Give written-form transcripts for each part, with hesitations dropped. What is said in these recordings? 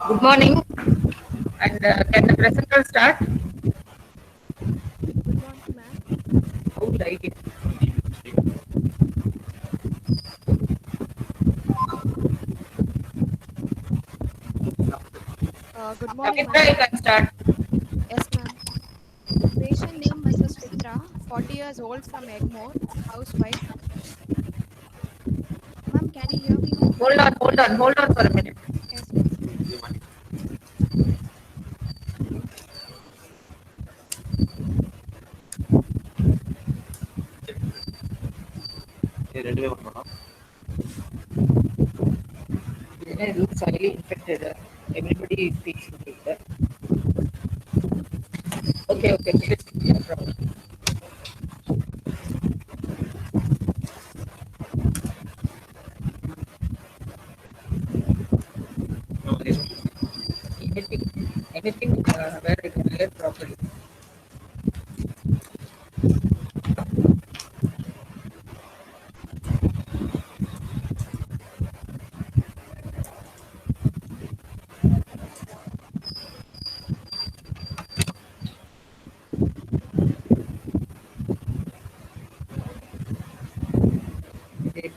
Good morning. And can the presenter start? Good morning, ma'am. How would I get? Good morning, Pavitra, ma'am. you can start. Yes, ma'am. Patient name Mrs. Chitra, 40 years old from Egmore, housewife. Ma'am, can you hear me, ma'am? Hold on for a minute. Yes, ma'am. It looks highly infected. Everybody speaks with it. Okay, please. No problem. Anything where I can hear properly.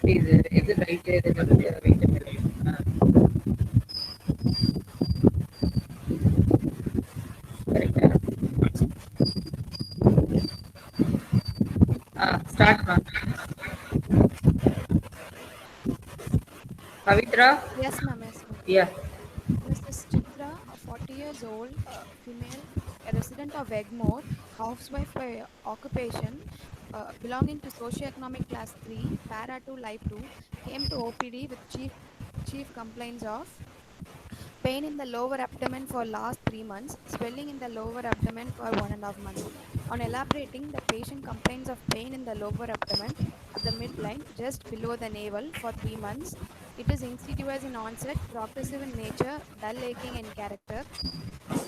Please, is it right there? Wait a minute. Correct. Start, ma'am. Pavitra? Yes, ma'am. Yes, ma'am. Yeah. Mrs. Chitra, 40 years old, female, a resident of Egmore, housewife by occupation, belonging to socioeconomic class 3, para 2, life 2, came to OPD with chief complaints of pain in the lower abdomen for last 3 months, swelling in the lower abdomen for 1.5 months. On elaborating, the patient complains of pain in the lower abdomen at the midline just below the navel for 3 months. It is insidious in onset, progressive in nature, dull aching in character. Uh,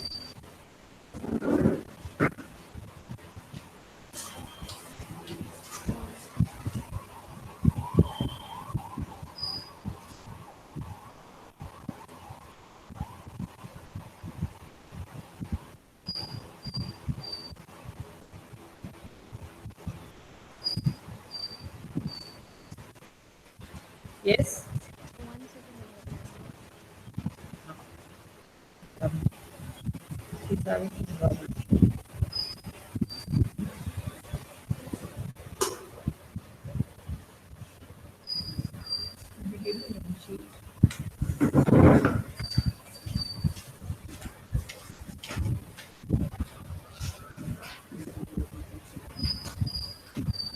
Yes. 1 second, I'm opening it. Um, she's having problem.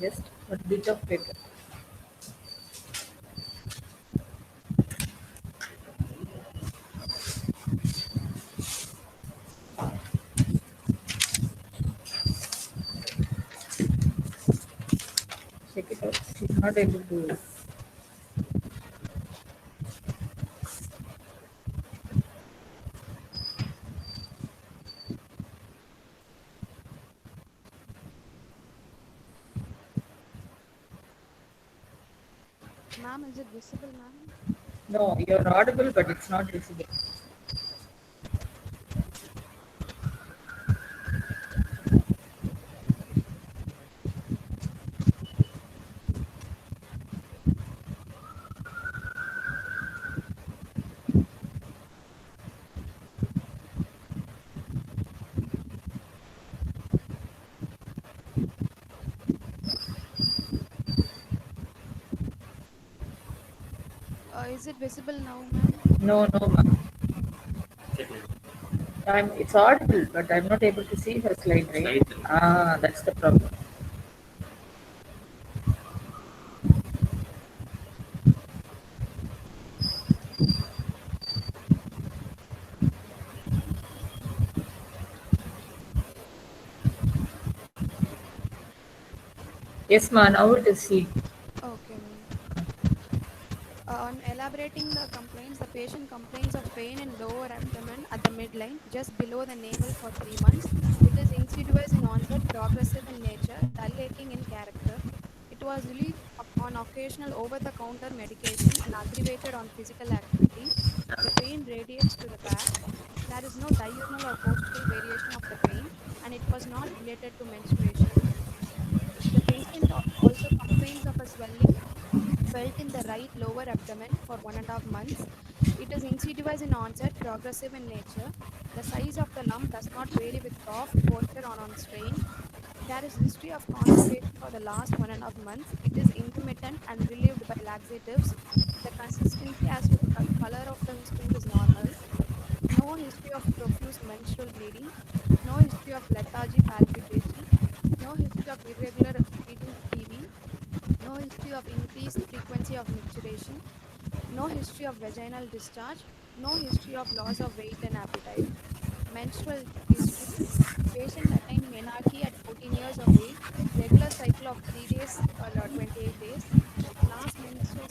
Just a bit of paper. Check it out. She's not able to. Ma'am, is it visible, ma'am? No, you're audible, but it's not visible. Is it visible now, ma'am? No, ma'am. It's audible, but I'm not able to see her slide, right? That's the problem. Yes, ma'am. Now it is see. Okay, ma'am. On elaborating the complaints, the patient complains of pain in lower abdomen at the midline, just below the navel for 3 months. It is insidious in onset, progressive in nature, dull aching in character. It was relieved on occasional over the counter medication and aggravated on physical activity. The pain radiates to the back. There is no diurnal or postural variation of the pain, and it was not related to menstruation. The patient also complains of a swelling felt in the right lower abdomen for 1.5 months. It is insidious in onset, progressive in nature. The size of the lump does not vary with cough, posture, or on strain. There is history of constipation for the last 1.5 months. It is intermittent and relieved by laxatives. The consistency as to the color of the stool is normal. No history of profuse menstrual bleeding. No history of lethargy, palpitation. No history of irregular fetal PV. No history of increased frequency of micturition. No history of vaginal discharge. No history of loss of weight and appetite. Menstrual history. Patient attained menarche at 14 years of age. Regular cycle of 3 days or 28 days. Last menstrual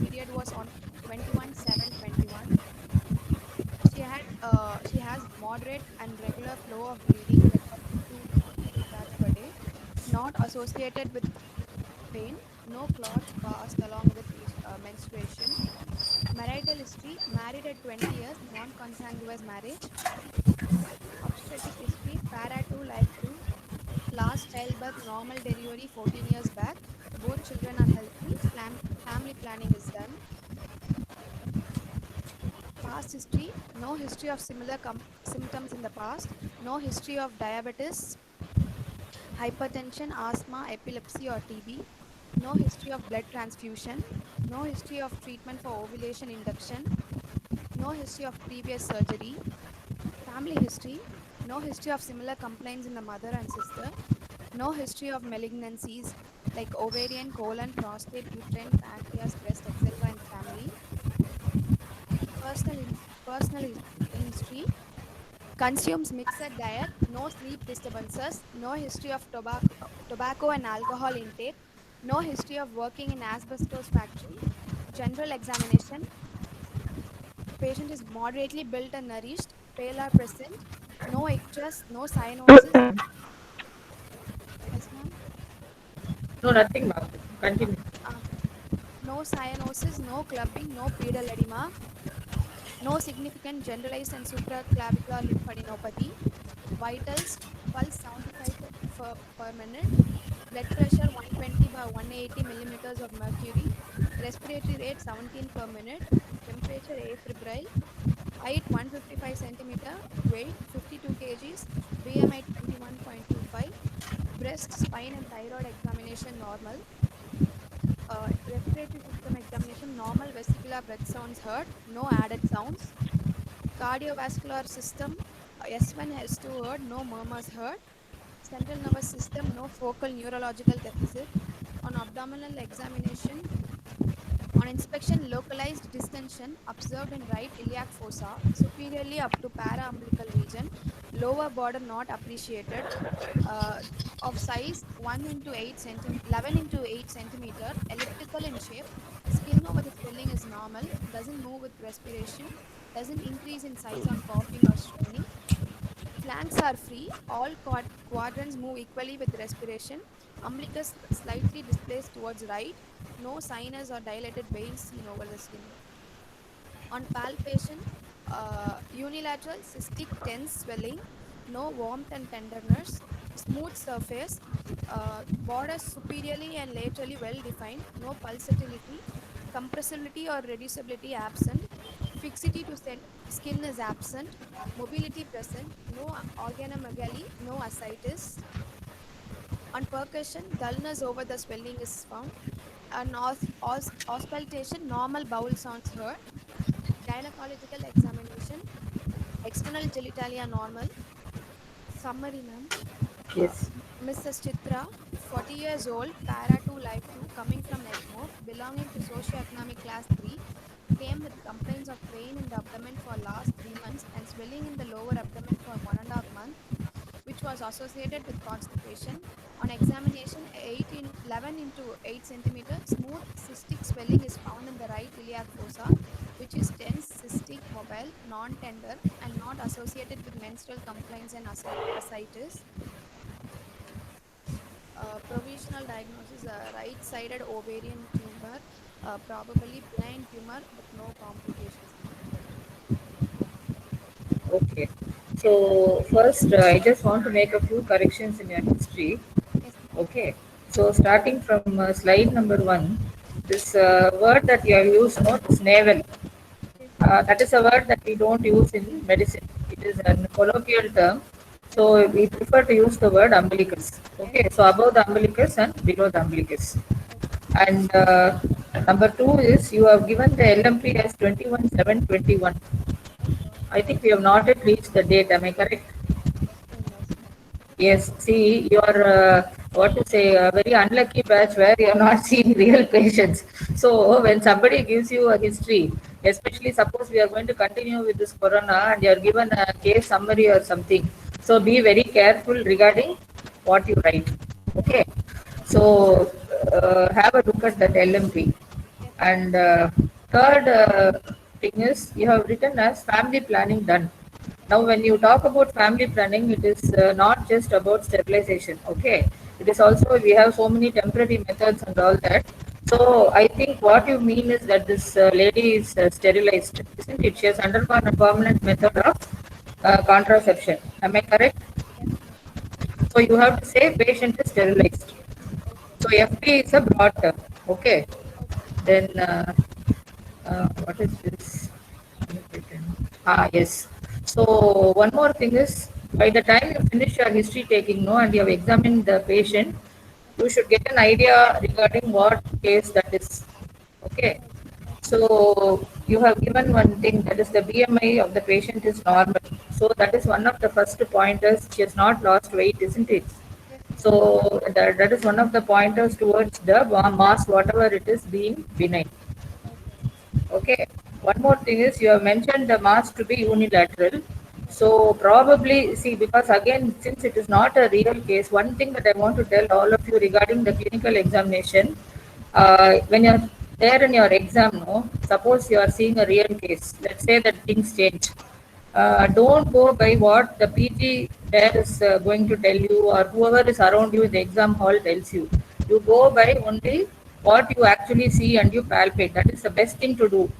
period was on 21/7/21. She has moderate and regular flow of bleeding, like up to 2 bags per day, not associated with pain, no clots passed along with menstruation. Marital history, married at 20 years, non-consanguineous marriage. Obstetric history, para 2, life 2. Last childbirth, normal delivery 14 years back. Both children are healthy. Family planning is done. Past history, no history of similar symptoms in the past. No history of diabetes, hypertension, asthma, epilepsy, or TB. No history of blood transfusion. No history of treatment for ovulation induction. No history of previous surgery. Family history, no history of similar complaints in the mother and sister. No history of malignancies like ovarian, colon, prostate, uterine, pancreas, breast, etc. in the family. Personal, history, consumes mixed diet, no sleep disturbances, no history of tobacco and alcohol intake, no history of working in asbestos factory. General examination, patient is moderately built and nourished, pale are present, no ictus, no cyanosis. Yes, ma'am. No, nothing, ma'am. Continue. Uh, no cyanosis, no clubbing, no pedal edema, no significant generalized and supraclavicular lymphadenopathy. Vitals, pulse 75 per minute, blood pressure 120 by 180 millimeters of mercury, respiratory rate 17 per minute, temperature afebrile, height 155 centimeter, weight 52 kgs, BMI 21.25, breast, spine and thyroid examination normal, respiratory system examination normal, vesicular breath sounds heard, no added sounds, cardiovascular system S1 S2 heard, no murmurs heard, central nervous system no focal neurological deficit. On abdominal examination, on inspection, localized distension observed in right iliac fossa, superiorly up to paraumbilical region, lower border not appreciated, uh, of size 1 into 8 11 into 8 centimeter, elliptical in shape, skin over the swelling is normal, doesn't move with respiration, doesn't increase in size on coughing or straining. Flanks are free. All quadrants move equally with respiration. Umbilicus slightly displaced towards right. No sinus or dilated veins seen over the skin. On palpation, unilateral cystic tense swelling, no warmth and tenderness, smooth surface, borders superiorly and laterally well defined, no pulsatility, compressibility or reducibility absent, fixity to skin is absent, mobility present, no organomegaly, no ascites. On percussion, dullness over the swelling is found. On auscultation, normal bowel sounds heard. Gynecological examination, external genitalia normal. Summary, ma'am. Uh, Yes. Mrs. Chitra, 40 years old, para 2, life 2, coming from Egmore, belonging to socioeconomic class 3, came with complaints of pain in the abdomen for last 3 months and swelling in the lower abdomen for 1.5 months, which was associated with constipation. On examination, 11 into 8 centimeter smooth cystic swelling is found in the right iliac fossa, which is dense, cystic, mobile, non-tender, and not associated with menstrual complaints and ascites. Provisional diagnosis: right-sided ovarian tumor, probably benign tumor, but no complications, ma'am. Okay. So first, I just want to make a few corrections in your history. Yes, ma'am. Okay. So starting from slide number one, this word that you have used, no, this navel. Yes, That is a word that we don't use in medicine. It is a colloquial term. yes, So we prefer to use the word umbilicus. yes, Okay. So above the umbilicus and below the umbilicus. okay, And number two is you have given the LMP as 21/7/21. okay. I think we have not yet reached the date. Am I correct? Yes, ma'am. Yes. See, you are what to say, a very unlucky batch where you have not seen real patients. So when somebody gives you a history, especially suppose we are going to continue with this corona and you are given a case summary or something, so be very careful regarding what you write. Okay. So have a look at that LMP. Yes, ma'am. And third thing is you have written as family planning done. Now, when you talk about family planning, it is not just about sterilization. Okay, it is also we have so many temporary methods and all that. So I think what you mean is that this lady is sterilized, isn't it? She has undergone a permanent method of contraception. Am I correct? Yes, ma'am. So you have to say patient is sterilized. Okay, So FT is a broad term. Okay. okay, Then what is this? Ah, yes. So one more thing is, by the time you finish your history taking, no, and you have examined the patient, you should get an idea regarding what case that is. Okay. okay, So you have given one thing, that is the BMI of the patient is normal. So that is one of the first pointers. She has not lost weight, isn't it? yes, ma'am. So that is one of the pointers towards the mass, whatever it is, being benign. Okay, Okay. One more thing is you have mentioned the mass to be unilateral. So probably see, because again, since it is not a real case, one thing that I want to tell all of you regarding the clinical examination, when you're there in your exam, no, suppose you are seeing a real case. Let's say that things change. Don't go by what the PG there is going to tell you or whoever is around you in the exam hall tells you. You go by only what you actually see and you palpate. That is the best thing to do.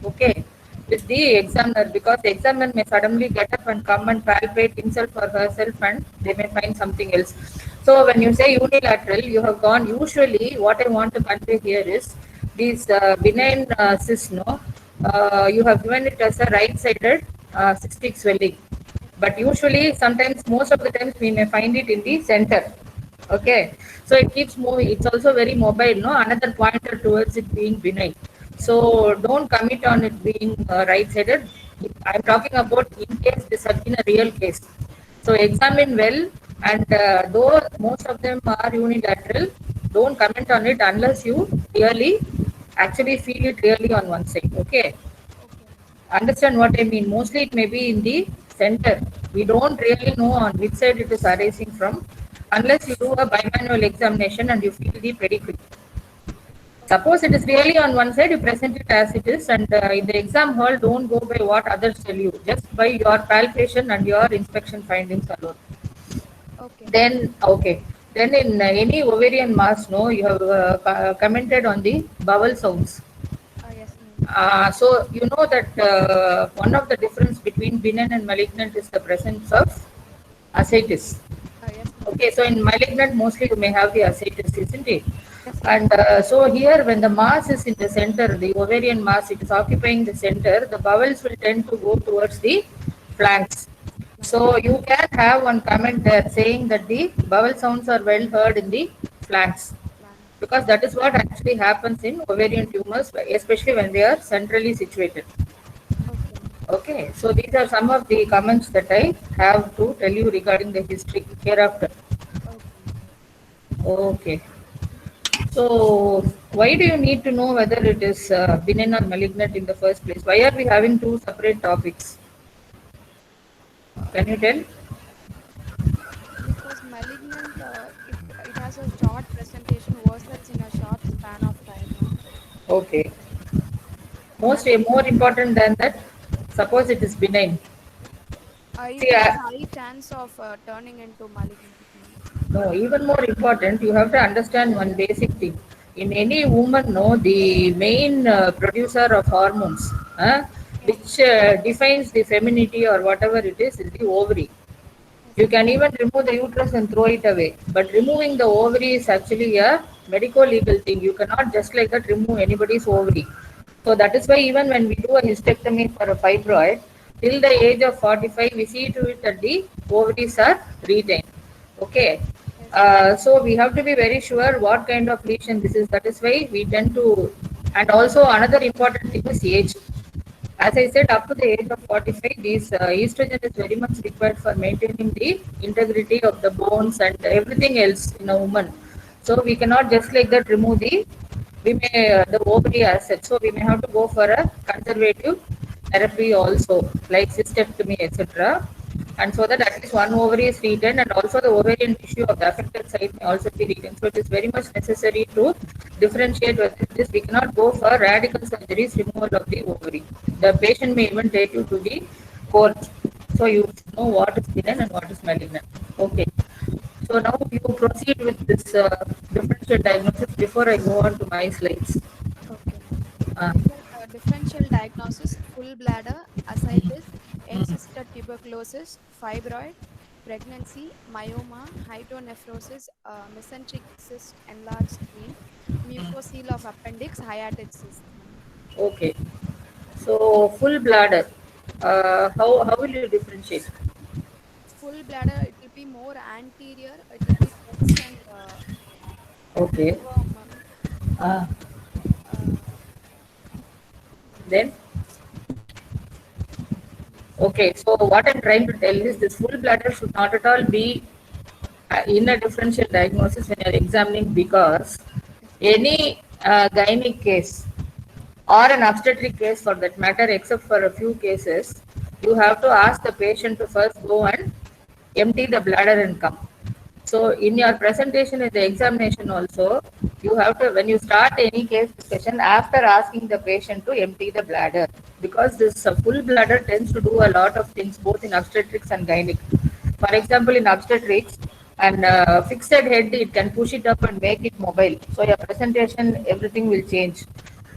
Okay. With the examiner, because the examiner may suddenly get up and come and palpate himself or herself and they may find something else. So when you say unilateral, you have gone, usually what I want to convey here is these benign cysts, no, you have given it as a right-sided cystic swelling. But usually, sometimes, most of the times, we may find it in the center. Okay, so it keeps moving. It's also very mobile. No, another pointer towards it being benign. So don't commit on it being right-sided. I'm talking about in case this has been a real case. So examine well, and though most of them are unilateral, don't comment on it unless you really actually feel it really on one side. Okay, okay, ma'am. understand what I mean? Mostly it may be in the center. We don't really know on which side it is arising from unless you do a bimanual examination and you feel the pedigree. Okay, Suppose it is really on one side, you present it as it is, and in the exam hall, don't go by what others tell you, just by your palpation and your inspection findings alone. okay, ma'am. Then, okay. Then in any ovarian mass, no, you have commented on the bowel sounds. Yes, ma'am. So you know that one of the difference between benign and malignant is the presence of ascites. Yes, ma'am. Okay, so in malignant mostly you may have the ascites, isn't it? Yes, ma'am. And so here when the mass is in the center, the ovarian mass, it is occupying the center, the bowels will tend to go towards the flanks. Flank. So you can have one comment there saying that the bowel sounds are well heard in the flanks, Flank. because that is what actually happens in ovarian tumors, especially when they are centrally situated. Okay, ma'am. Okay, so these are some of the comments that I have to tell you regarding the history hereafter. Okay, ma'am. Okay, so why do you need to know whether it is benign or malignant in the first place? Why are we having two separate topics? Can you tell? Because malignant, it has a short presentation versus in a short span of time, no? Okay, most And more important than that, suppose it is benign. it See, has a high chance of turning into malignant. no, even more important, you have to understand one basic thing. In any woman, no, the main producer of hormones, huh, which defines the femininity or whatever it is the ovary. Yes, You ma'am. can even remove the uterus and throw it away. But removing the ovary is actually a medical legal thing. You cannot just like that remove anybody's ovary. So that is why even when we do a hysterectomy for a fibroid, till the age of 45, we see to it that the ovaries are retained. Okay. Yes, ma'am. So we have to be very sure what kind of lesion this is. That is why we tend to, and also another important thing is age. As I said, up to the age of 45, these estrogen is very much required for maintaining the integrity of the bones and everything else in a woman. So we cannot just like that remove the ovary as such. So we may have to go for a conservative therapy also, like cystectomy, etc. And so that at least one ovary is retained, and also the ovarian tissue of the affected site may also be retained. So it is very much necessary to differentiate whether this we cannot go for radical surgeries removal of the ovary. The patient may even take you to the court. So you know what is benign and what is malignant. Okay. So now you proceed with this differential diagnosis before I go on to my slides. Okay, ma'am. Uh, Differential diagnosis: full bladder, ascites, mm, encysted tuberculosis, fibroid, pregnancy, myoma, hydronephrosis, mesenteric cyst, enlarged spleen, mucocele of appendix, hiatal cyst, ma'am. okay. So full bladder. How will you differentiate? Full bladder, it will be more anterior, it will be dense and Okay. firm, ma'am. Uh, Uh, then okay. So what I'm trying to tell is this full bladder should not at all be in a differential diagnosis when you're examining, because yes, ma'am. any gynec case or an obstetric case for that matter, except for a few cases, you have to ask the patient to first go and empty the bladder and come. So in your presentation in the examination also, you have to, when you start any case discussion, after asking the patient to empty the bladder, because this full bladder tends to do a lot of things both in obstetrics and gynec. For example, in obstetrics and fixed head, it can push it up and make it mobile. So your presentation, everything will change.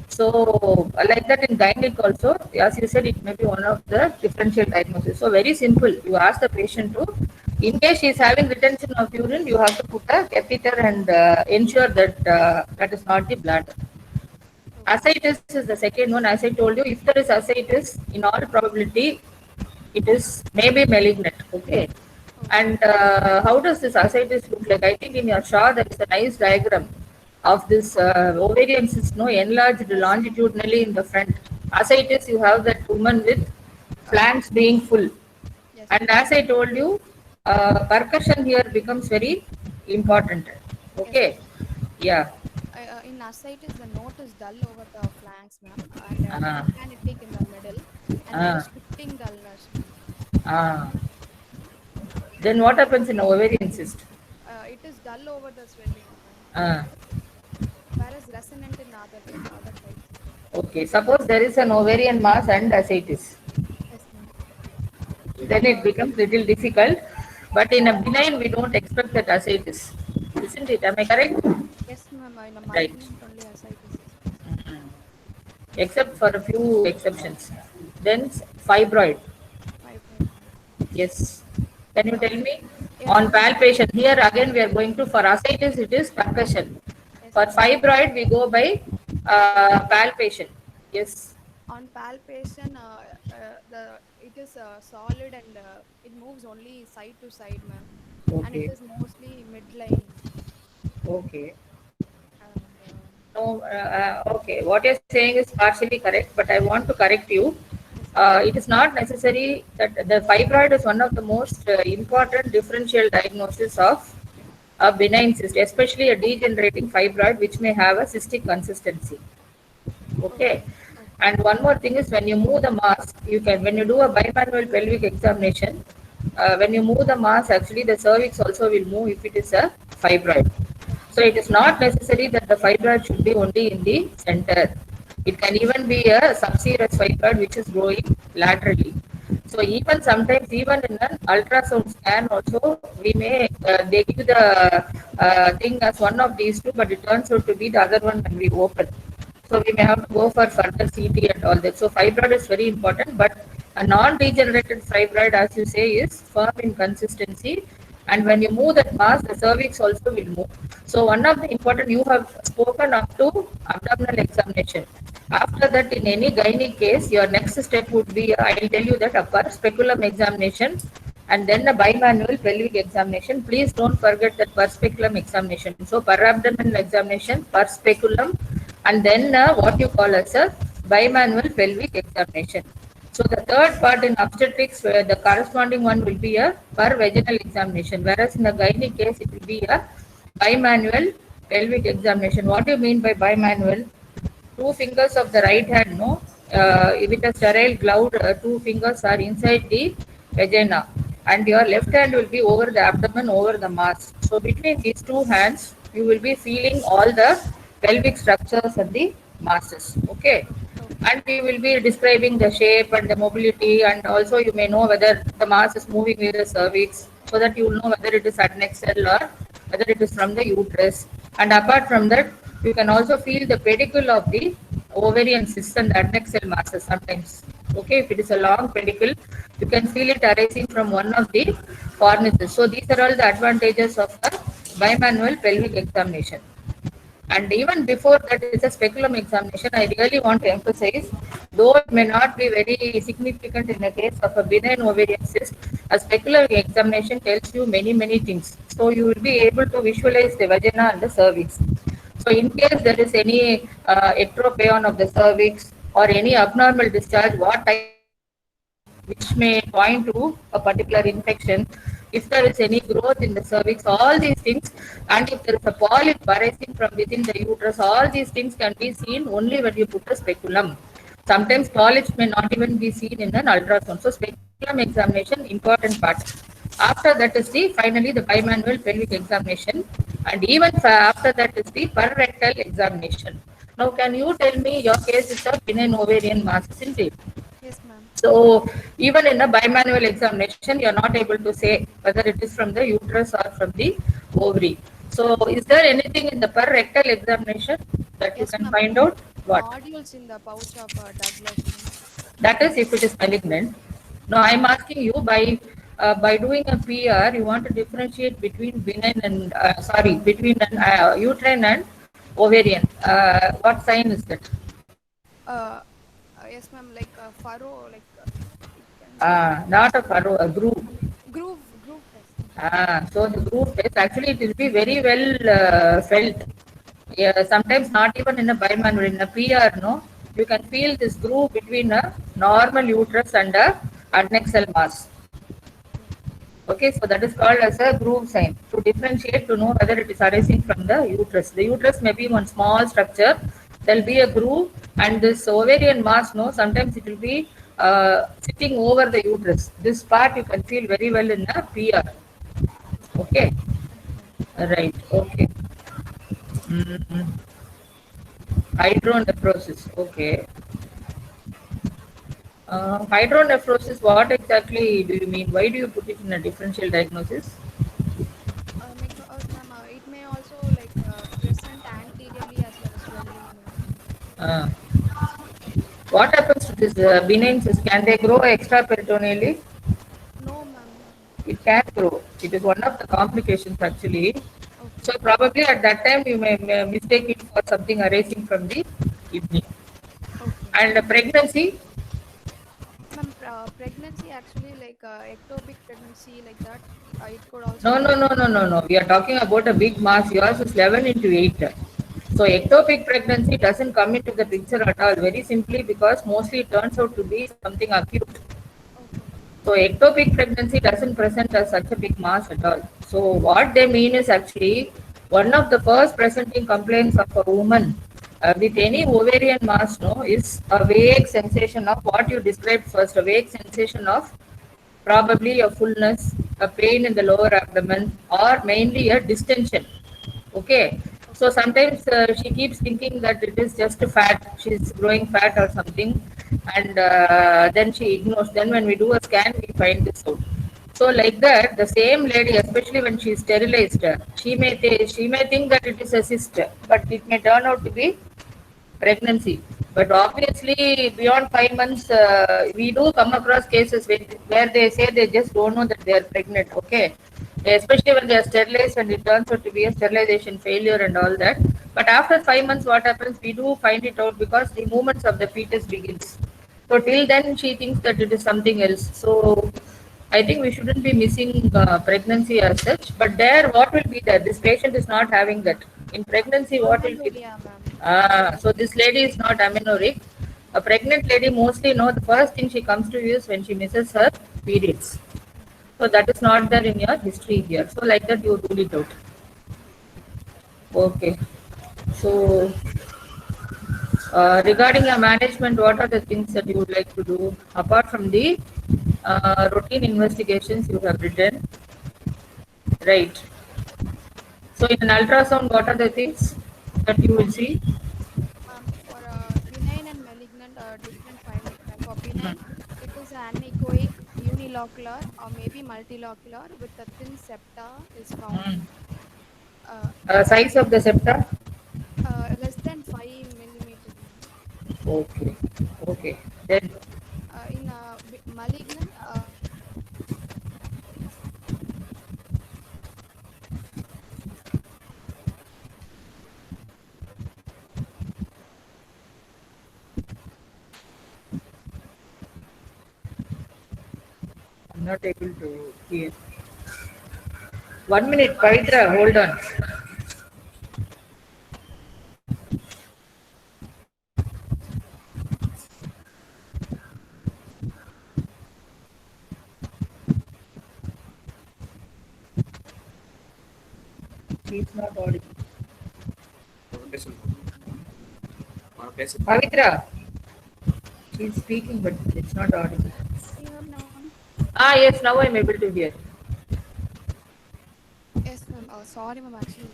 So, like that in gynec also, as you said, it may be one of the differential diagnosis. So, very simple. You ask the patient to, in case she is having retention of urine, you have to put a catheter and ensure that that is not the bladder. Okay, Ascites is the second one. As I told you, if there is ascites, in all probability, it is maybe malignant. Okay. okay. And how does this ascites look like? I think in your chart there is a nice diagram of this ovarian cyst, no, enlarged Yes, ma'am. longitudinally in the front. Ascites, you have that woman with Uh, flanks being full. yes, And ma'am. as I told you, percussion here becomes very important. Yes, Okay. ma'am. Yeah. In ascites, the note is dull over the flanks, ma'am, and Uh, tympanitic in the middle, and there uh, is shifting dullness, ma'am. uh. Then what happens in ovarian cyst? It is dull over the swellings, ma'am, Uh, whereas resonant in other types. okay. Suppose there is an ovarian mass and ascites. Yes, ma'am. Then it Uh, becomes little difficult. But in a benign, we don't expect that ascites. Isn't it? Am I correct? yes, ma'am. In a Right. malignant only ascites is present. Except for a few exceptions. Then fibroid. Fibroid, ma'am. Yes. Can you Uh, tell me? yes, On ma'am. palpation, here again we are going to, for ascites it is percussion. Yes, For ma'am. fibroid we go by Palpation. palpation. Yes. On palpation, it is solid and it moves only side to side, ma'am, and it Okay. is mostly midline. Okay. And No, okay. What you're saying is partially correct, but I want to correct you. yes, ma'am. It is not necessary that the fibroid is one of the most important differential diagnosis of a benign cyst, especially a degenerating fibroid, which may have a cystic consistency. Okay. Okay, okay, And one more thing is when you move the mass, you can, when you do a bimanual pelvic examination, when you move the mass, actually the cervix also will move if it is a fibroid. okay, So it is not necessary that the fibroid should be only in the center. It can even be a subserous fibroid which is growing laterally. So even sometimes, even in an ultrasound scan also, we may, they give the thing as one of these two, but it turns out to be the other one when we open. So we may have to go for further CT and all that. So fibroid is very important, but a non-degenerated fibroid, as you say, is firm in consistency. And when you move that mass, the cervix also will move. So one of the important, you have spoken up to abdominal examination. After that, in any gynae case, your next step would be, I will tell you that upper speculum examination and then a bimanual pelvic examination. Please don't forget that per speculum examination. So per abdominal examination, per speculum, and then what you call as a bimanual pelvic examination. So the third part in obstetrics, where the corresponding one will be a per vaginal examination, whereas in the gynae case it will be a bimanual pelvic examination. What do you mean by bimanual? Two fingers of the right hand, no, with a sterile glove, two fingers are inside the vagina, and your left hand will be over the abdomen, over the mass. So between these two hands, you will be feeling all the pelvic structures and the masses. Okay, Okay. and we will be describing the shape and the mobility, and also you may know whether the mass is moving with the cervix, so that you will know whether it is adnexal or whether it is from the uterus. And apart from that, you can also feel the pedicule of the ovarian cyst and the adnexal masses sometimes. Okay, if it is a long pedicule, you can feel it arising from one of the cornices. So these are all the advantages of a bimanual pelvic examination. And even before that is a speculum examination, I really want to emphasize, though it may not be very significant in the case of a benign ovarian cyst, a speculum examination tells you many, many things. So you will be able to visualize the vagina and the cervix. So in case there is any ectropion of the cervix or any abnormal discharge, what type which may point to a particular infection, if there is any growth in the cervix, all these things, and if there is a polyp arising from within the uterus, all these things can be seen only when you put a speculum. Sometimes polyps may not even be seen in an ultrasound. So speculum examination, important part. After that is the finally the bimanual pelvic examination, and even after that is the perrectal examination. Now, can you tell me, your case is a benign ovarian mass, isn't it? Yes, ma'am. So even in a bimanual examination, you are not able to say whether it is from the uterus or from the ovary. So is there anything in the per rectal examination that you Yes, can ma'am. find out? What? Nodules in the pouch of Douglas, ma'am. That is if it is malignant. Now I am asking you, by doing a PR, you want to differentiate between benign and between an uterine and ovarian. What sign is that? Uh, yes, ma'am. Like a furrow, like it can be Not a furrow, a groove. groove test, ma'am. So the groove test, actually it will be very well felt. Yeah, sometimes not even in a bimanual, in a PR, no, you can feel this groove between a normal uterus and a adnexal mass. Okay. Okay, so that is called as a groove sign to differentiate, to know whether it is arising from the uterus. The uterus may be one small structure, there will be a groove, and this ovarian mass, no, sometimes it will be sitting over the uterus. This part you can feel very well in a PR. Okay, Okay. right, okay. Mm, hydronephrosis, okay. Hydronephrosis, what exactly do you mean? Why do you put it in a differential diagnosis? Because, ma'am, it may also like present anteriorly as well as swelling, ma'am. Uh, what happens to this benign cyst? Can they grow extraperitoneally? No, ma'am. It can grow. It is one of the complications actually. So Okay. probably at that time you may mistake it for something arising from the kidney. Okay. And pregnancy? Ma'am, pregnancy actually like ectopic pregnancy like that. It could also No, no, be. no, no, no, no. We are talking about a big mass. Yours is 11 into 8. So ectopic pregnancy doesn't come into the picture at all. Very simply because mostly it turns out to be something acute. Okay. So ectopic pregnancy doesn't present as such a big mass at all. So what they mean is actually one of the first presenting complaints of a woman with any ovarian mass, no, is a vague sensation of what you described first, a vague sensation of probably a fullness, a pain in the lower abdomen, or mainly a distension. Okay. So Okay. sometimes she keeps thinking that it is just fat, she's growing fat or something, and then she ignores. Then when we do a scan, we find this out. So like that, the same lady, especially when she is sterilized, she may think that it is a cyst, but it may turn out to be pregnancy. But obviously, beyond 5 months, we do come across cases where they say they just don't know that they are pregnant. Okay, especially when they are sterilized and it turns out to be a sterilization failure and all that. But after 5 months, what happens? We do find it out because the movements of the fetus begins. So till then, she thinks that it is something else. So I think we shouldn't be missing pregnancy as such. But there, what will be there? This patient is not having that. In pregnancy, what will be? Amenorrhea, ma'am. So this lady is not amenorrheic. A pregnant lady mostly know the first thing she comes to you is when she misses her periods. So that is not there in your history here. So like that you rule it out. Okay. So regarding your management, what are the things that you would like to do apart from the routine investigations you have written? Right. So in an ultrasound, what are the things that you will see? For benign and malignant, different findings. And for benign, it is anechoic, unilocular, or maybe multilocular with a thin septa is found. Mm. Uh, Size of the septa? Less than 5 millimeters, ma'am. Okay. Okay. Then In malignant, I'm not able to hear. 1 minute, Pavitra, hold on. He's not audible. Pavitra, she's speaking, but it's not audible. can you hear me now? Yes, now I'm able to hear. Yes, ma'am. Sorry, ma'am. Actually,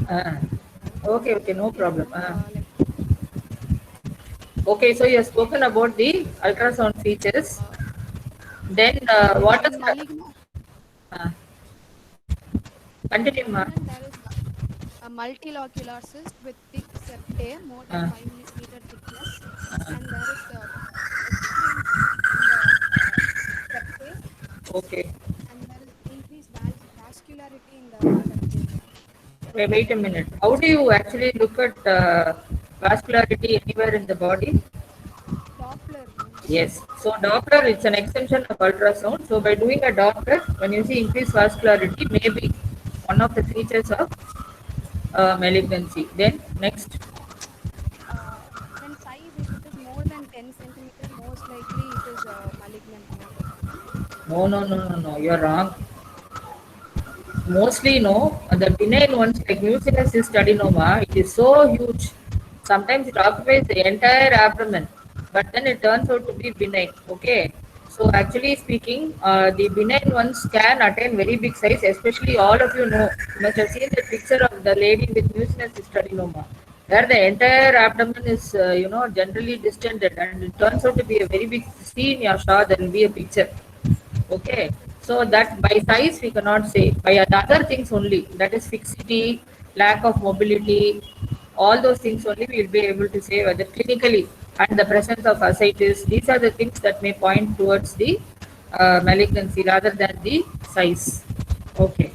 Uh, okay, okay, no yes, problem. ma'am. Okay, so you have spoken about the ultrasound features. Uh, Then what is in the uh, continue, ma. malignant, there is a multilocular cyst with thick septae, more than Uh, 5 meter thickness, and there is extreme in the septae, okay. and there is increased vascularity in the septae, ma'am. Wait a minute. How do you actually look at vascularity anywhere in the body? Doppler, ma'am. Yes. So Doppler, it's an extension of ultrasound. So by doing a Doppler, when you see increased vascularity, maybe one of the features of malignancy. Then next, Then size, if it is more than 10 centimeter, most likely it is malignant, ma'am. no, no, no, no, no. You're wrong. Mostly, no. The benign ones like mucinous adenoma, it is so huge. Sometimes it occupies the entire abdomen, but then it turns out to be benign. Okay. So actually speaking, the benign ones can attain very big size. Especially all of you know, you must have seen the picture of the lady with mucinous adenoma, where the entire abdomen is, generally distended, and it turns out to be a very big. See in your shot, there will be a picture. Okay, so that by size we cannot say, by other things only, that is fixity, lack of mobility, all those things only we will be able to say whether clinically and the presence of ascites, these are the things that may point towards the malignancy rather than the size. Okay,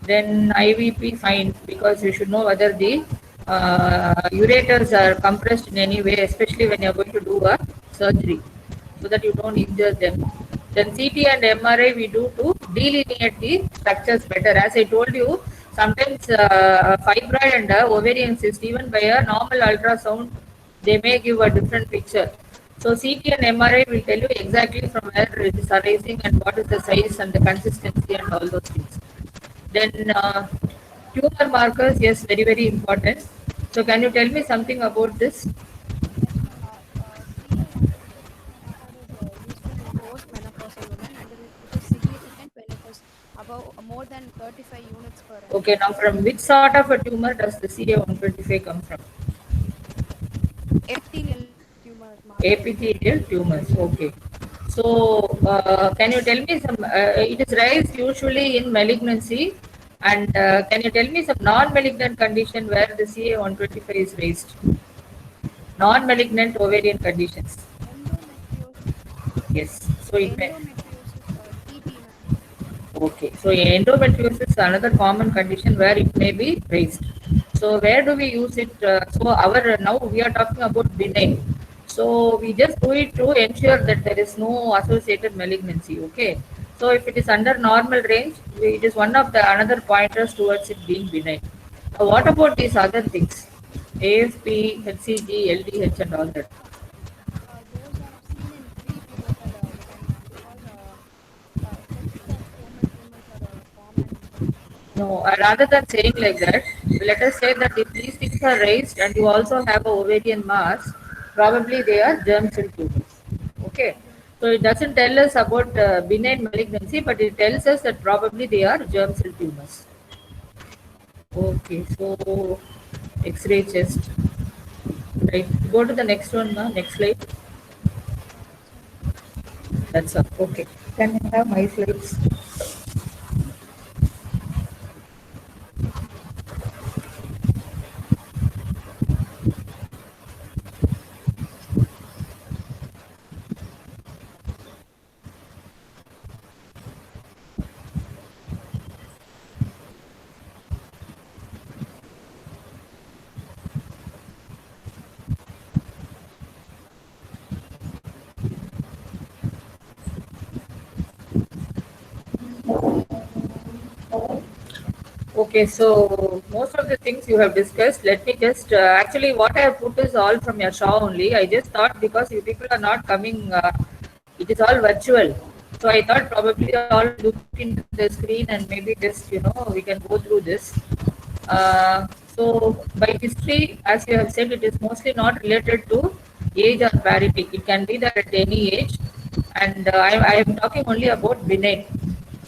then IVP fine because you should know whether the ureters are compressed in any way, especially when you are going to do a surgery, so that you don't injure them. Then CT and MRI we do to delineate the structures better. As I told you, sometimes a fibroid and a ovarian cyst, even by a normal ultrasound, they may give a different picture. So CT and MRI will tell you exactly from where it is arising and what is the size and the consistency and all those things. Then tumor markers, yes, very, very important. So can you tell me something about this? Yes, ma'am. CA-125 method is useful in post-menopausal women, and it is significant when it is above more than 35 units per Okay, now mm. from which sort of a tumor does the CA125 come from? Epithelial tumor markers, ma'am. Epithelial tumors. Okay. So, can you tell me some? It is raised usually in malignancy, and can you tell me some non-malignant condition where the CA125 is raised? Non-malignant ovarian conditions. Endometriosis. Yes. So it may. Endometriosis. EB, ma'am. Okay, so endometriosis is another common condition where it may be raised. So where do we use it? So our now we are talking about benign. So we just do it to ensure that there is no associated malignancy. Okay. So if it is under normal range, it is one of the another pointers towards it being benign. What about these other things? AFP, HCG, LDH, and all that. Those are seen in pre-pubertal women, ma'am, because tests of stromal tumors are common. No, rather than saying like that, let us say that if these things are raised and you also have a ovarian mass, probably they are germ cell tumors. Okay. So it doesn't tell us about benign malignancy, but it tells us that probably they are germ cell tumors. Okay, so X-ray chest. Right. Go to the next one now. Next slide. That's all. That's all. Okay. Can I have my slides? Okay, so most of the things you have discussed, let me just actually what I have put is all from your show only. I just thought because you people are not coming, it is all virtual. So I thought probably all look into the screen and maybe just we can go through this. So by history, as you have said, it is mostly not related to age or parity. It can be that at any age, and I am talking only about benign.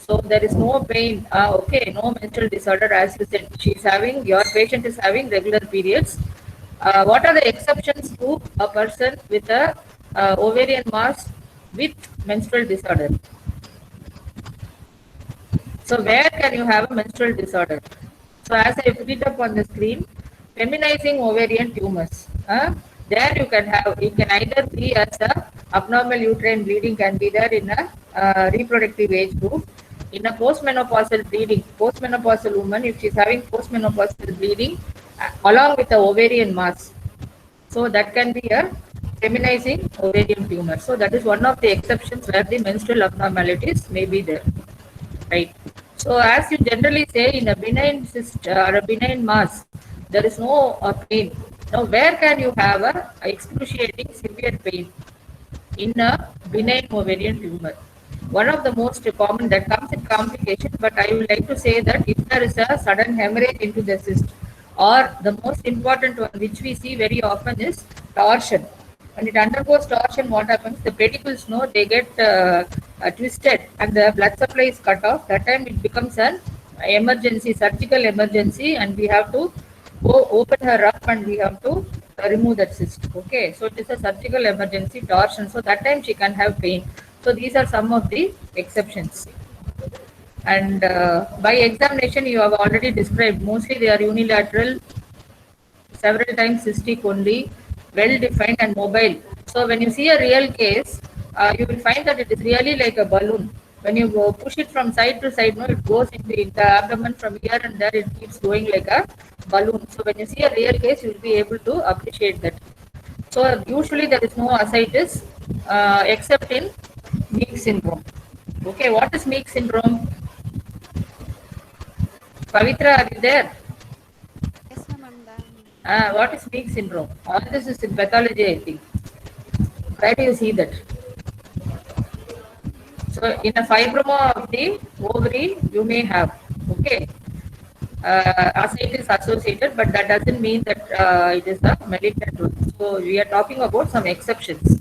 So there is no pain. Okay, no menstrual disorder, as you said. Your patient is having regular periods. What are the exceptions to a person with a ovarian mass with menstrual disorder? So where can you have a menstrual disorder? So as I put it up on the screen, feminizing ovarian tumors. There you can either be as a abnormal uterine bleeding can be there in a reproductive age group. In a postmenopausal bleeding, postmenopausal woman, if she's having postmenopausal bleeding along with the ovarian mass, so that can be a feminizing ovarian tumor. So that is one of the exceptions where the menstrual abnormalities may be there. Right. So as you generally say, in a benign cyst or a benign mass, there is no pain. Now, where can you have a excruciating severe pain? In a benign ovarian tumor. One of the most common that comes in complication, but I would like to say that if there is a sudden hemorrhage into the cyst, or the most important one which we see very often is torsion. When it undergoes torsion, what happens? The pedicles, no, they get twisted and the blood supply is cut off. That time it becomes an emergency, surgical emergency, and we have to go open her up and we have to remove that cyst. Okay, so it is a surgical emergency torsion. So that time she can have pain. So these are some of the exceptions. And by examination, you have already described. Mostly they are unilateral, several times cystic only, well defined and mobile. So when you see a real case, you will find that it is really like a balloon. When you push it from side to side, no, it goes into the abdomen from here and there. It keeps going like a balloon. So when you see a real case, you will be able to appreciate that. So usually there is no ascites except in Meek syndrome. Okay, what is Meek syndrome? Pavitra, are you there? Yes, ma'am, I'm there. What is Meek syndrome? All this is in pathology, I think. Where do you see that? So in a fibroma of the ovary, you may have, okay, ascites associated, but that doesn't mean that it is a malignant one. So we are talking about some exceptions,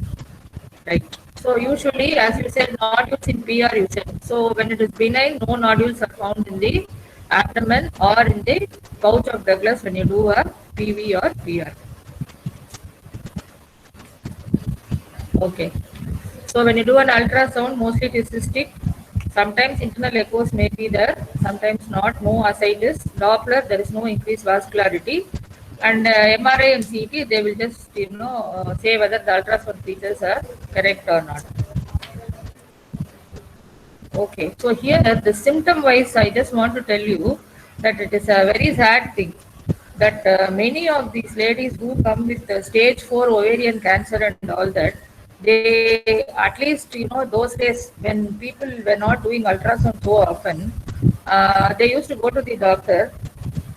right? So usually, as you said, nodules in PR you said. So when it is benign, no nodules are found in the abdomen or in the pouch of Douglas when you do a PV or PR. Okay. So when you do an ultrasound, mostly it is cystic. Sometimes internal echoes may be there, sometimes not. No ascites. Doppler, there is no increased vascularity. And MRI and CT, they will just, say whether the ultrasound features are correct or not. Okay, so here the symptom wise, I just want to tell you that it is a very sad thing that many of these ladies who come with stage 4 ovarian cancer and all that, they at least, those days when people were not doing ultrasound so often, they used to go to the doctor,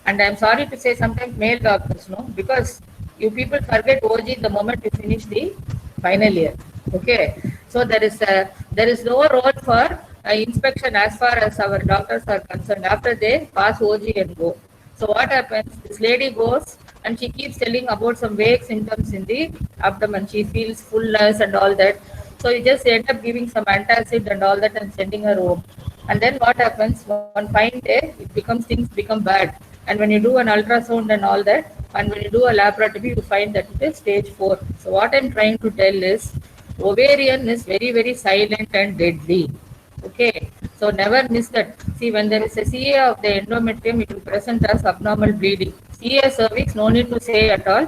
and I'm sorry to say sometimes male doctors, no, because you people forget OG the moment you finish the final year. Okay, so there is no role for inspection as far as our doctors are concerned after they pass OG and go. So what happens? This lady goes and she keeps telling about some vague symptoms in the abdomen. She feels fullness and all that. So you just end up giving some antacid and all that and sending her home. And then what happens? One fine day, things become bad. And when you do an ultrasound and all that, and when you do a laparoscopy, you find that it is stage 4. So what I'm trying to tell is, ovarian is very, very silent and deadly. Okay, so never miss that. See, when there is a CA of the endometrium, it will present as abnormal bleeding. CA cervix, no need to say at all.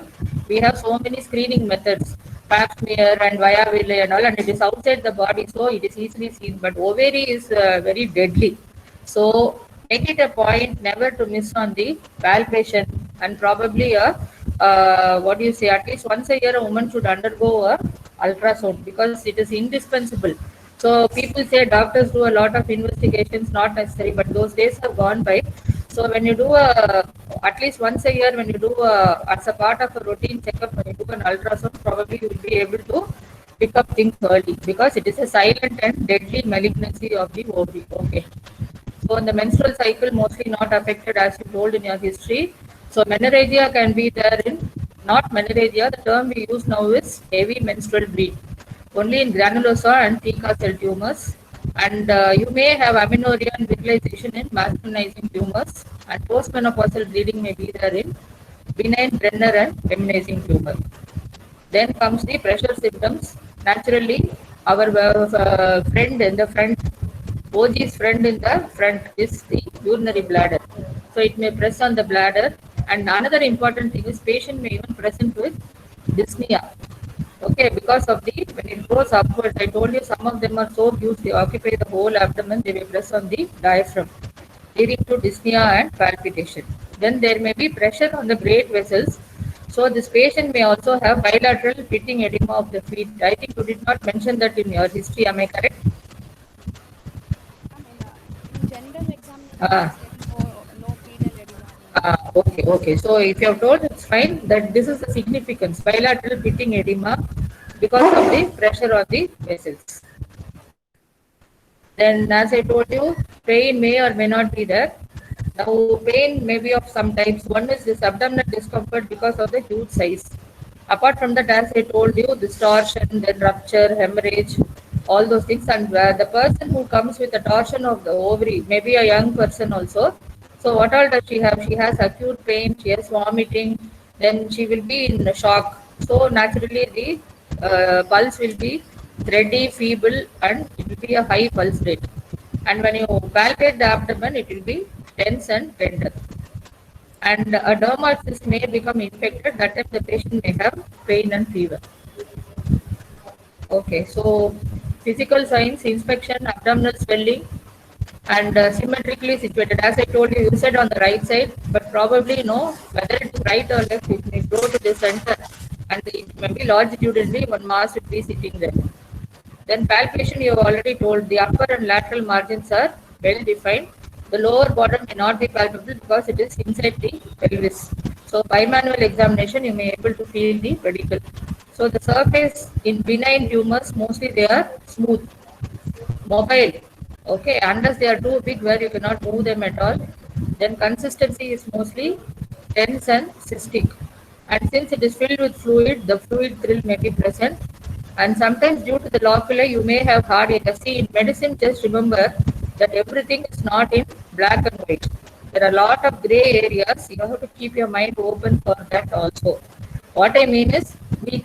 We have so many screening methods, pap smear and via Villay and all, and it is outside the body, so it is easily seen. But ovary is very deadly. So make it a point never to miss on the palpation, and probably what do you say, at least once a year a woman should undergo a ultrasound because it is indispensable. So people say doctors do a lot of investigations, not necessary, but those days have gone by. So when you do at least once a year, when you do as a part of a routine checkup, when you do an ultrasound, probably you will be able to pick up things early because it is a silent and deadly malignancy of the ovary. Okay. So in the menstrual cycle, mostly not affected as you told in your history. So menorrhagia can be there in, not menorrhagia, the term we use now is heavy menstrual bleed. Only in granulosa and theca cell tumors. And you may have amenorrhea and virilization in masculinizing tumors. And postmenopausal bleeding may be there in benign Brenner and feminizing tumor. Then comes the pressure symptoms. Naturally, our friend in the front, OG's friend in the front is the urinary bladder. So it may press on the bladder. And another important thing is patient may even present with dyspnea. Okay, because of the, when it goes upwards, I told you some of them are so huge, they occupy the whole abdomen, they may press on the diaphragm, leading to dyspnea and palpitation. Then there may be pressure on the great vessels. So this patient may also have bilateral pitting edema of the feet. I think you did not mention that in your history, am I correct? In general examination, Ah. I said no pedal edema. Okay. So if you have told, it's fine that this is the significance, bilateral pitting edema because of the pressure on the vessels. Then, as I told you, pain may or may not be there. Now, pain may be of some types. One is this abdominal discomfort because of the huge size. Apart from that, as I told you, distortion, then rupture, hemorrhage, all those things. And the person who comes with a torsion of the ovary, maybe a young person also. So, what all does she have? She has acute pain, she has vomiting, then she will be in shock. So, naturally, the pulse will be thready, feeble, and it will be a high pulse rate. And when you palpate the abdomen, it will be tense and tender. And a dermal cyst may become infected. That time the patient may have pain and fever. Okay, so physical signs, inspection, abdominal swelling, and symmetrically situated. As I told you, you said on the right side, but probably no, whether it's right or left, it may go to the center, and it may be longitudinally, one mass will be sitting there. Then palpation, you have already told, the upper and lateral margins are well defined. The lower bottom may not be palpable because it is inside the pelvis. So by manual examination, you may able to feel the pedicle. So the surface in benign tumors, mostly they are smooth, mobile. Okay, unless they are too big where you cannot move them at all. Then consistency is mostly dense and cystic. And since it is filled with fluid, the fluid thrill may be present. And sometimes due to the loculi, you may have hard areas. See, in medicine, just remember that everything is not in black and white. There are a lot of gray areas. You have to keep your mind open for that also. What I mean is, we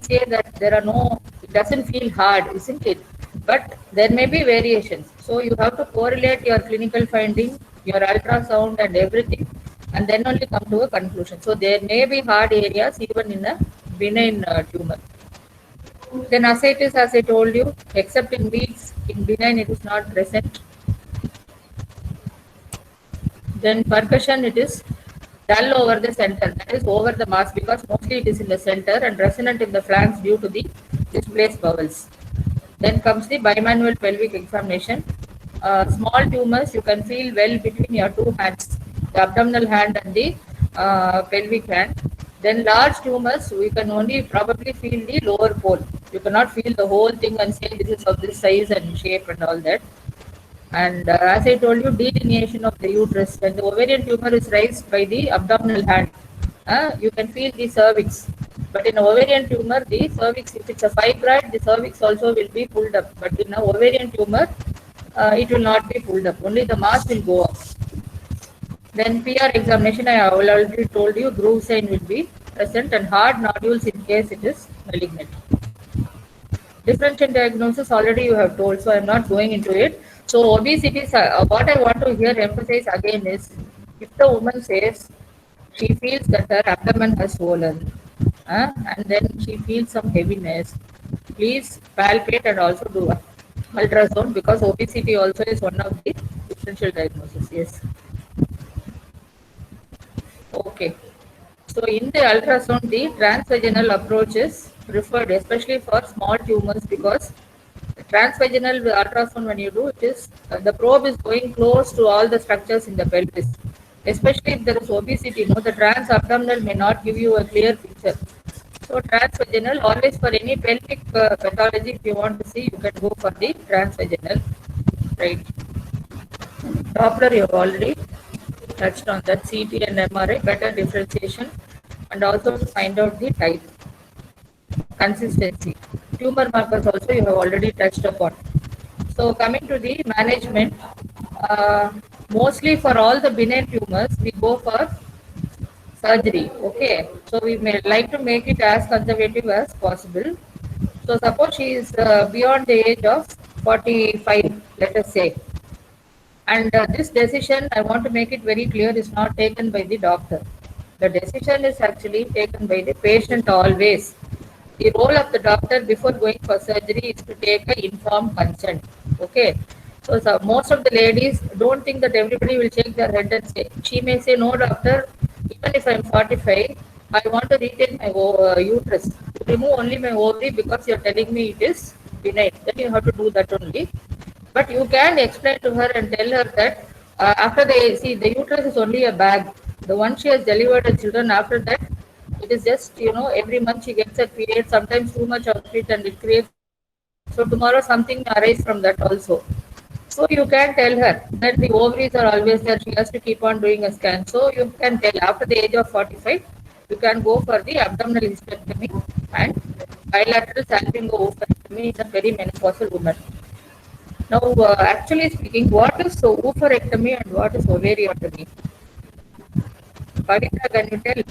say that there are no, it doesn't feel hard, isn't it? But there may be variations. So you have to correlate your clinical finding, your ultrasound and everything, and then only come to a conclusion. So there may be hard areas even in a benign tumor. Then ascites, as I told you, except in weeks, in benign it is not present. Then percussion, it is dull over the center, that is over the mass, because mostly it is in the center and resonant in the flanks due to the displaced bowels. Then comes the bimanual pelvic examination. Small tumors you can feel well between your two hands, the abdominal hand and the pelvic hand. Then large tumors, we can only probably feel the lower pole. You cannot feel the whole thing and say this is of this size and shape and all that. And as I told you, delineation of the uterus, when the ovarian tumor is raised by the abdominal hand, you can feel the cervix. But in ovarian tumor, the cervix, if it's a fibroid, the cervix also will be pulled up. But in a ovarian tumor, it will not be pulled up. Only the mass will go up. Then PR examination, I have already told you, groove sign will be present and hard nodules in case it is malignant. Differential diagnosis already you have told, so I'm not going into it. So obesity, what I want to here emphasize again is, if the woman says she feels that her abdomen has swollen, and then she feels some heaviness, please palpate and also do a ultrasound, because obesity also is one of the differential diagnosis. Yes. Okay. So in the ultrasound, the transvaginal approach is preferred, especially for small tumors, because the transvaginal ultrasound, when you do it, is the probe is going close to all the structures in the pelvis. Especially if there is obesity, the transabdominal may not give you a clear picture. So transvaginal, always for any pelvic pathology, if you want to see, you can go for the transvaginal. Right. Doppler, you have already touched on that. CT and MRI, better differentiation, and also to find out the type, consistency. Tumor markers also you have already touched upon. So coming to the management, mostly for all the benign tumors, we go for surgery. Okay, so we may like to make it as conservative as possible. So suppose she is beyond the age of 45, let us say, and this decision, I want to make it very clear, is not taken by the doctor. The decision is actually taken by the patient always. The role of the doctor before going for surgery is to take an informed consent. Okay. So most of the ladies don't think that everybody will shake their head and say, she may say, no, doctor, even if I'm 45, I want to retain my uterus. Remove only my ovary because you're telling me it is benign. Then you have to do that only. But you can explain to her and tell her that after the uterus is only a bag. The one she has delivered her children, after that, it is just, every month she gets a period, sometimes too much of it, and it creates. So tomorrow something may arise from that also. So you can tell her that the ovaries are always there. She has to keep on doing a scan. So you can tell after the age of 45, you can go for the abdominal hysterectomy and bilateral salpingo-oophorectomy in a perimenopausal woman. Now, actually speaking, what is oophorectomy and what is ovariotomy? Pavitra, can you tell?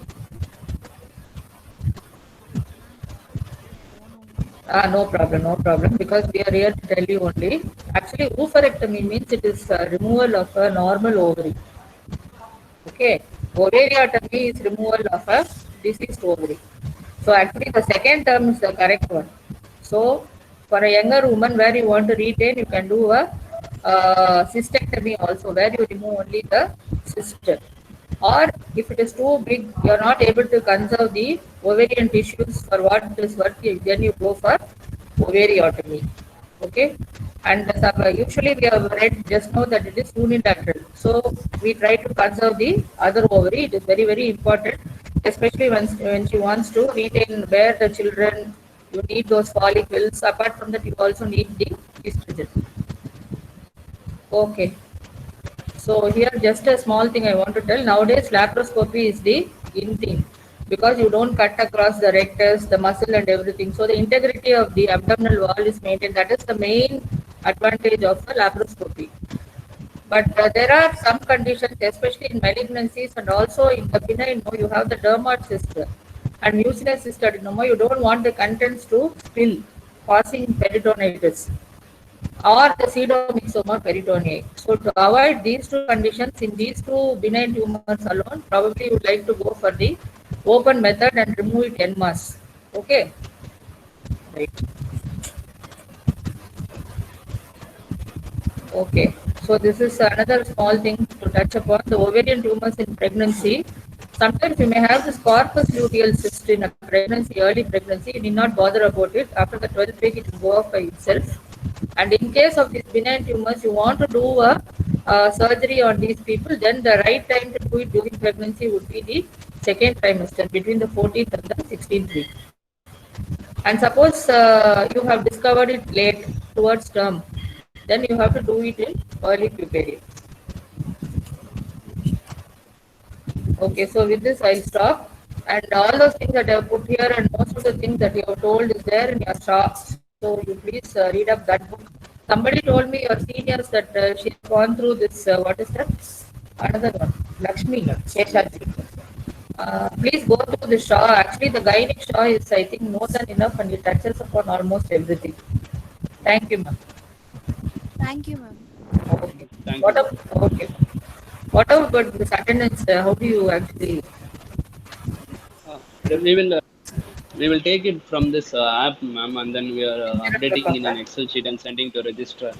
No problem, no problem, because we are here to tell you only. Actually, oophorectomy means it is removal of a normal ovary. Okay, ovariotomy is removal of a diseased ovary. So actually, the second term is the correct one. So for a younger woman where you want to retain, you can do a cystectomy also, where you remove only the cyst. Or if it is too big, you are not able to conserve the ovarian tissues for what it is worth, then you go for ovariotomy. Okay, and usually we have read just now that it is unilateral. So we try to conserve the other ovary. It is very, very important, especially when she wants to retain, bear the children. You need those follicles. Apart from that, you also need the estrogen. Okay. So here just a small thing I want to tell. Nowadays laparoscopy is the in thing, because you don't cut across the rectus, the muscle and everything. So the integrity of the abdominal wall is maintained. That is the main advantage of the laparoscopy. But there are some conditions, especially in malignancies and also in the benign, you have the dermoid cyst and mucinous cyst adenoma. You don't want the contents to spill, causing peritonitis. or the pseudomyxoma peritoneae. So to avoid these two conditions in these two benign tumors alone, probably you would like to go for the open method and remove it en masse. Okay. Right. Okay, so this is another small thing to touch upon the ovarian tumors in pregnancy. Sometimes you may have this corpus luteal cyst in a pregnancy, early pregnancy. You need not bother about it. After the 12th week, it will go off by itself. And in case of these benign tumors, you want to do a surgery on these people, then the right time to do it during pregnancy would be the second trimester, between the 14th and the 16th week. And suppose you have discovered it late towards term, then you have to do it in early puberty. Okay, so with this I'll stop. And all those things that I have put here and most of the things that you have told is there in your shop. So you please read up that book. Somebody told me, your seniors, that she has gone through this, what is that? Another one, Lakshmi Sheshaji. Please go through the Shaw. Actually, the Gynec Shaw is, I think, more than enough and it touches upon almost everything. Thank you, ma'am. Thank you, ma'am. Okay. Thank What you. up? Okay. What about this attendance? How do you actually? Uh, we will uh, we will take it from this app, ma'am, and then we are updating in an Excel sheet and sending to registrar.